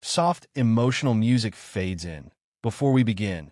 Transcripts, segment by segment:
Soft, emotional music fades in. Before we begin,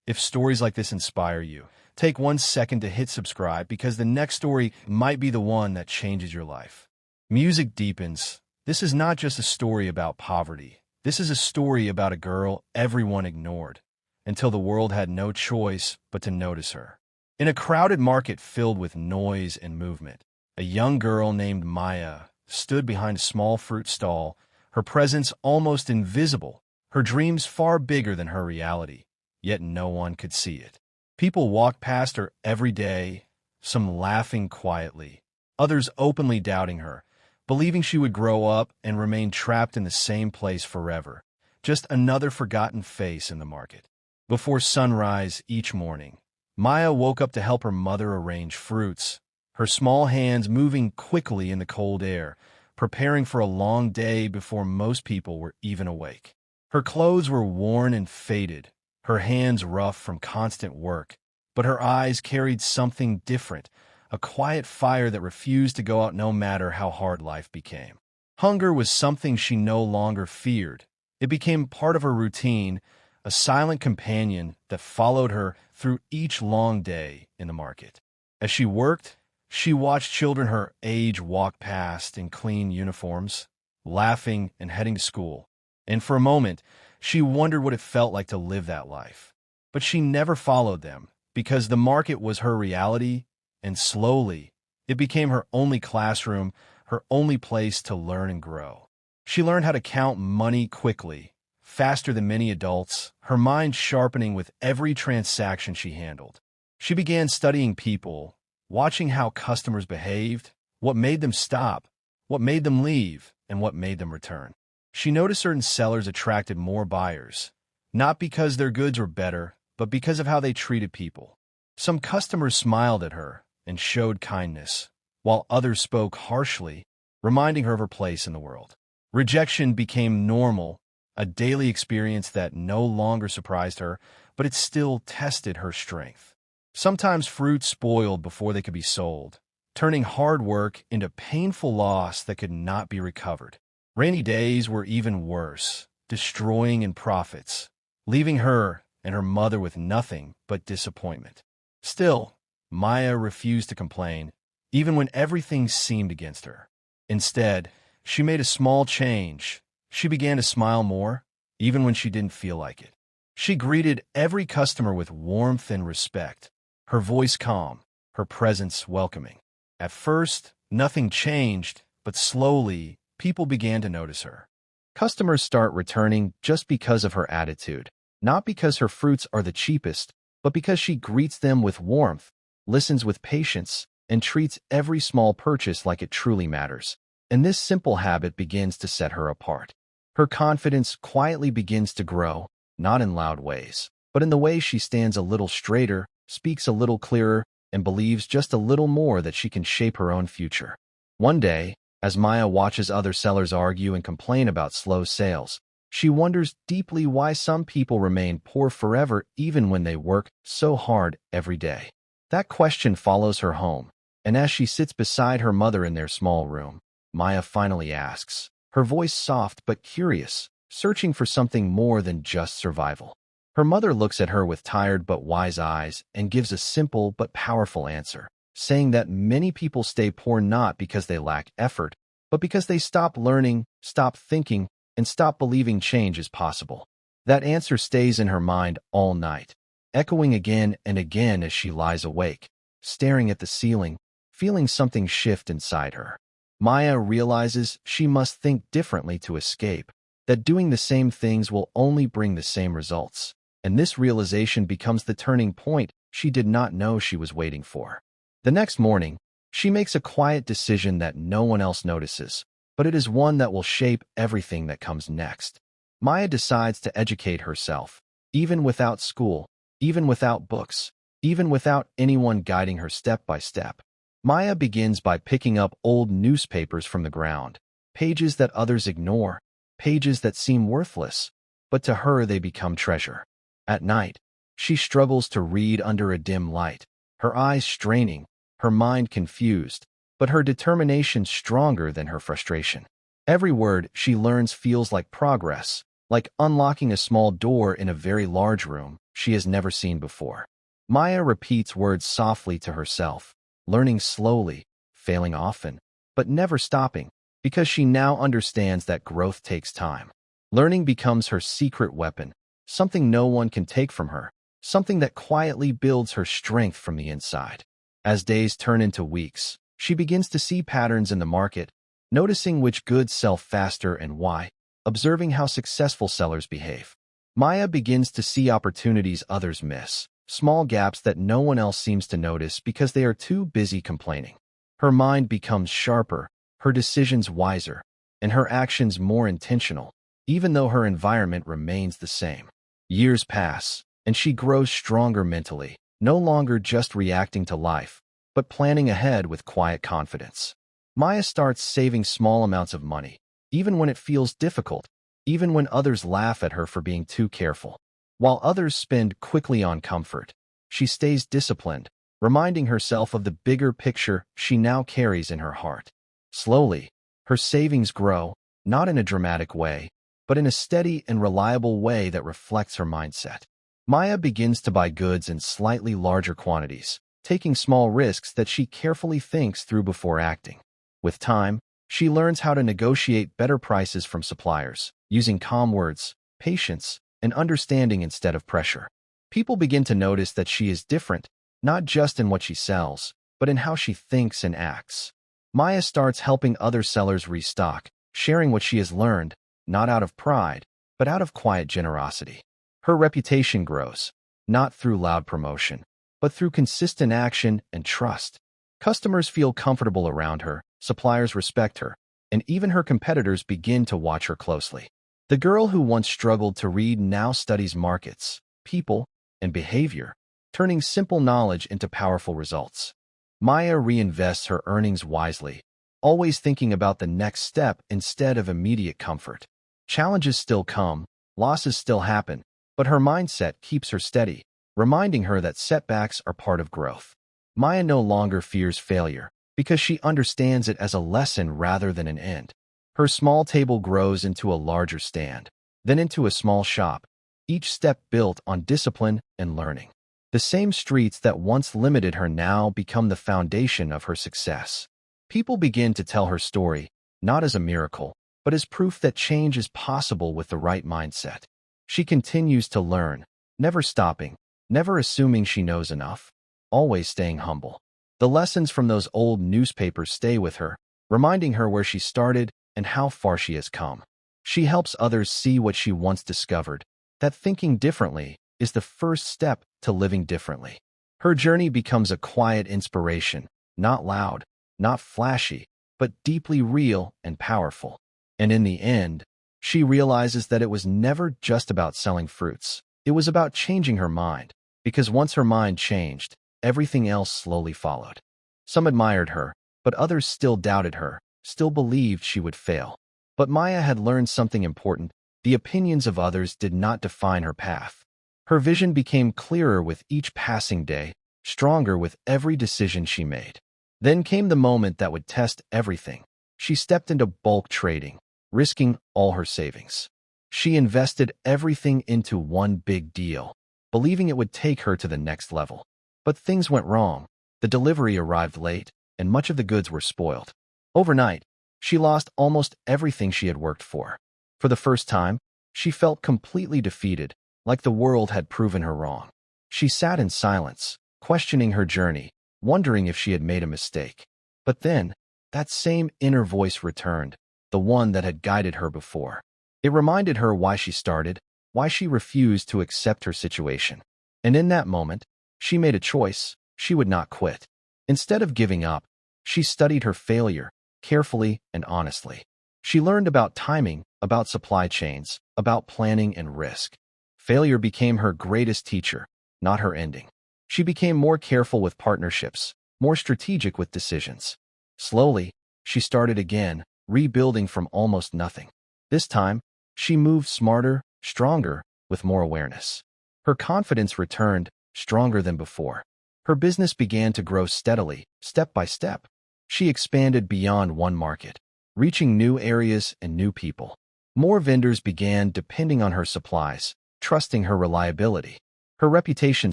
if stories like this inspire you, take 1 second to hit subscribe because the next story might be the one that changes your life. Music deepens. This is not just a story about poverty. This is a story about a girl everyone ignored until the world had no choice but to notice her. In a crowded market filled with noise and movement, a young girl named Maya stood behind a small fruit stall, her presence almost invisible, her dreams far bigger than her reality, yet no one could see it. People walked past her every day, some laughing quietly, others openly doubting her, believing she would grow up and remain trapped in the same place forever, just another forgotten face in the market. Before sunrise each morning, Maya woke up to help her mother arrange fruits, her small hands moving quickly in the cold air, preparing for a long day before most people were even awake. Her clothes were worn and faded, her hands rough from constant work, but her eyes carried something different, a quiet fire that refused to go out no matter how hard life became. Hunger was something she no longer feared. It became part of her routine, a silent companion that followed her through each long day in the market. As she worked, she watched children her age walk past in clean uniforms, laughing and heading to school. And for a moment, she wondered what it felt like to live that life. But she never followed them, because the market was her reality, and slowly, it became her only classroom, her only place to learn and grow. She learned how to count money quickly, faster than many adults, her mind sharpening with every transaction she handled. She began studying people, watching how customers behaved, what made them stop, what made them leave, and what made them return. She noticed certain sellers attracted more buyers, not because their goods were better, but because of how they treated people. Some customers smiled at her and showed kindness, while others spoke harshly, reminding her of her place in the world. Rejection became normal, a daily experience that no longer surprised her, but it still tested her strength. Sometimes fruit spoiled before they could be sold, turning hard work into painful loss that could not be recovered. Rainy days were even worse, destroying in profits, leaving her and her mother with nothing but disappointment. Still, Maya refused to complain, even when everything seemed against her. Instead, she made a small change. She began to smile more, even when she didn't feel like it. She greeted every customer with warmth and respect, her voice calm, her presence welcoming. At first, nothing changed, but slowly, people began to notice her. Customers start returning just because of her attitude, not because her fruits are the cheapest, but because she greets them with warmth, listens with patience, and treats every small purchase like it truly matters. And this simple habit begins to set her apart. Her confidence quietly begins to grow, not in loud ways, but in the way she stands a little straighter, speaks a little clearer, and believes just a little more that she can shape her own future. One day, as Maya watches other sellers argue and complain about slow sales, she wonders deeply why some people remain poor forever even when they work so hard every day. That question follows her home, and as she sits beside her mother in their small room, Maya finally asks, her voice soft but curious, searching for something more than just survival. Her mother looks at her with tired but wise eyes and gives a simple but powerful answer, saying that many people stay poor not because they lack effort, but because they stop learning, stop thinking, and stop believing change is possible. That answer stays in her mind all night, echoing again and again as she lies awake, staring at the ceiling, feeling something shift inside her. Maya realizes she must think differently to escape, that doing the same things will only bring the same results. And this realization becomes the turning point she did not know she was waiting for. The next morning, she makes a quiet decision that no one else notices, but it is one that will shape everything that comes next. Maya decides to educate herself, even without school, even without books, even without anyone guiding her step by step. Maya begins by picking up old newspapers from the ground, pages that others ignore, pages that seem worthless, but to her they become treasure. At night, she struggles to read under a dim light, her eyes straining, her mind confused, but her determination stronger than her frustration. Every word she learns feels like progress, like unlocking a small door in a very large room she has never seen before. Maya repeats words softly to herself, learning slowly, failing often, but never stopping, because she now understands that growth takes time. Learning becomes her secret weapon, something no one can take from her, something that quietly builds her strength from the inside. As days turn into weeks, she begins to see patterns in the market, noticing which goods sell faster and why, observing how successful sellers behave. Maya begins to see opportunities others miss, small gaps that no one else seems to notice because they are too busy complaining. Her mind becomes sharper, her decisions wiser, and her actions more intentional, even though her environment remains the same. Years pass, and she grows stronger mentally, no longer just reacting to life, but planning ahead with quiet confidence. Maya starts saving small amounts of money, even when it feels difficult, even when others laugh at her for being too careful. While others spend quickly on comfort, she stays disciplined, reminding herself of the bigger picture she now carries in her heart. Slowly, her savings grow, not in a dramatic way, but in a steady and reliable way that reflects her mindset. Maya begins to buy goods in slightly larger quantities, taking small risks that she carefully thinks through before acting. With time, she learns how to negotiate better prices from suppliers, using calm words, patience, and understanding instead of pressure. People begin to notice that she is different, not just in what she sells, but in how she thinks and acts. Maya starts helping other sellers restock, sharing what she has learned, not out of pride, but out of quiet generosity. Her reputation grows, not through loud promotion, but through consistent action and trust. Customers feel comfortable around her, suppliers respect her, and even her competitors begin to watch her closely. The girl who once struggled to read now studies markets, people, and behavior, turning simple knowledge into powerful results. Maya reinvests her earnings wisely, always thinking about the next step instead of immediate comfort. Challenges still come, losses still happen, but her mindset keeps her steady, reminding her that setbacks are part of growth. Maya no longer fears failure, because she understands it as a lesson rather than an end. Her small table grows into a larger stand, then into a small shop, each step built on discipline and learning. The same streets that once limited her now become the foundation of her success. People begin to tell her story, not as a miracle, but as proof that change is possible with the right mindset. She continues to learn, never stopping, never assuming she knows enough, always staying humble. The lessons from those old newspapers stay with her, reminding her where she started and how far she has come. She helps others see what she once discovered, that thinking differently is the first step to living differently. Her journey becomes a quiet inspiration, not loud, not flashy, but deeply real and powerful. And in the end, she realizes that it was never just about selling fruits. It was about changing her mind, because once her mind changed, everything else slowly followed. Some admired her, but others still doubted her, still believed she would fail. But Maya had learned something important. The opinions of others did not define her path. Her vision became clearer with each passing day, stronger with every decision she made. Then came the moment that would test everything. She stepped into bulk trading, risking all her savings. She invested everything into one big deal, believing it would take her to the next level. But things went wrong. The delivery arrived late, and much of the goods were spoiled. Overnight, she lost almost everything she had worked for. For the first time, she felt completely defeated, like the world had proven her wrong. She sat in silence, questioning her journey, wondering if she had made a mistake. But then, that same inner voice returned, the one that had guided her before. It reminded her why she started, why she refused to accept her situation. And in that moment, she made a choice. She would not quit. Instead of giving up, she studied her failure, carefully and honestly. She learned about timing, about supply chains, about planning and risk. Failure became her greatest teacher, not her ending. She became more careful with partnerships, more strategic with decisions. Slowly, she started again, rebuilding from almost nothing. This time, she moved smarter, stronger, with more awareness. Her confidence returned, stronger than before. Her business began to grow steadily, step by step. She expanded beyond one market, reaching new areas and new people. More vendors began depending on her supplies, trusting her reliability. Her reputation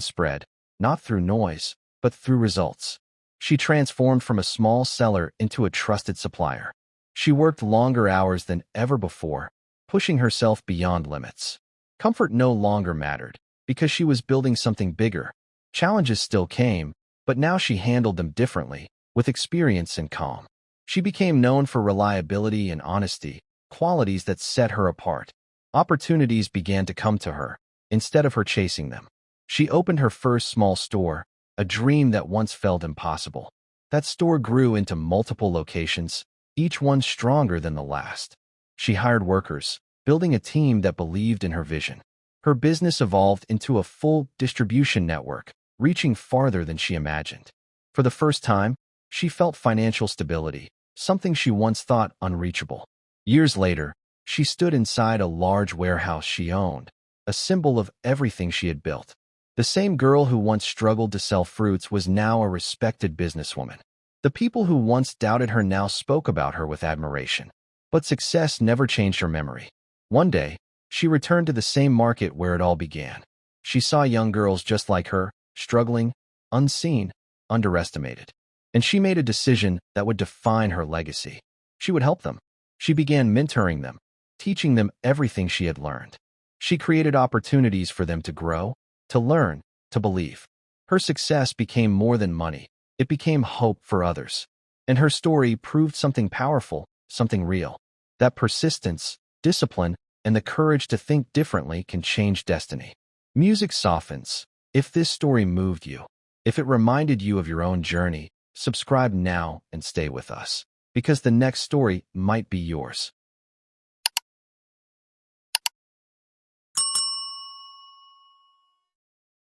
spread, not through noise, but through results. She transformed from a small seller into a trusted supplier. She worked longer hours than ever before, pushing herself beyond limits. Comfort no longer mattered, because she was building something bigger. Challenges still came, but now she handled them differently, with experience and calm. She became known for reliability and honesty, qualities that set her apart. Opportunities began to come to her, instead of her chasing them. She opened her first small store, a dream that once felt impossible. That store grew into multiple locations, each one stronger than the last. She hired workers, building a team that believed in her vision. Her business evolved into a full distribution network, reaching farther than she imagined. For the first time, she felt financial stability, something she once thought unreachable. Years later, she stood inside a large warehouse she owned, a symbol of everything she had built. The same girl who once struggled to sell fruits was now a respected businesswoman. The people who once doubted her now spoke about her with admiration. But success never changed her memory. One day, she returned to the same market where it all began. She saw young girls just like her, struggling, unseen, underestimated. And she made a decision that would define her legacy. She would help them. She began mentoring them, teaching them everything she had learned. She created opportunities for them to grow, to learn, to believe. Her success became more than money. It became hope for others. And her story proved something powerful, something real. That persistence, discipline, and the courage to think differently can change destiny. Music softens. If this story moved you, if it reminded you of your own journey, subscribe now and stay with us, because the next story might be yours.